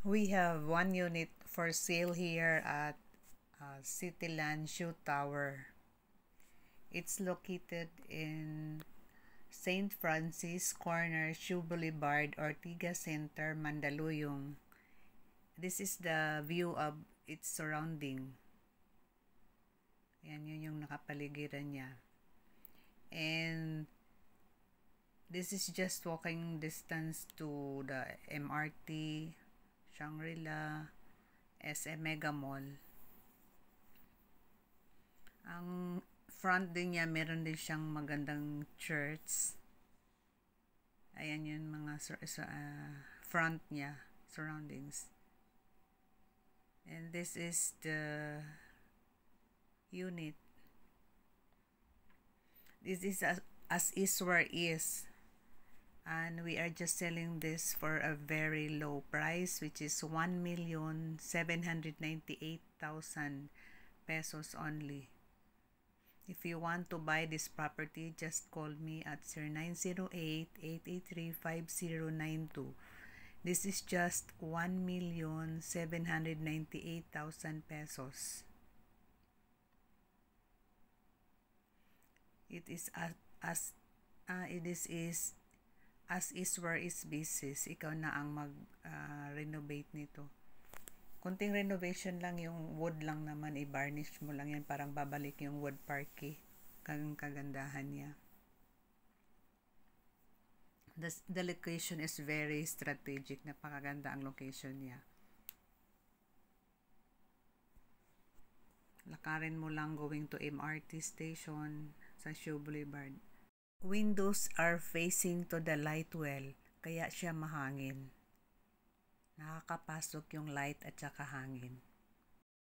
We have one unit for sale here at Cityland Shoe Tower. It's located in St. Francis Corner, Shoe Boulevard, Ortigas Center, Mandaluyong. This is the view of its surrounding. Ayan, yun yung nakapaligiran niya. And this is just walking distance to the MRT, Shangri-La, SM Mega Mall. Ang front din niya, meron din siyang magandang church. Ayan yun mga front niya, surroundings. And this is the unit. This is as is where is. And we are just selling this for a very low price, which is 1,798,000 pesos only. If you want to buy this property, just call me at 0908-883-5092. This is just 1,798,000 pesos. It is as is where is basis. Ikaw na ang mag-renovate nito. Kunting renovation lang, yung wood lang naman, i-varnish mo lang yan, parang babalik yung wood parquet. Kagandahan niya. The location is very strategic. Napakaganda ang location niya. Lakarin mo lang going to MRT station sa Shoe Boulevard. Windows are facing to the light well, kaya siya mahangin. Nakakapasok yung light at saka hangin.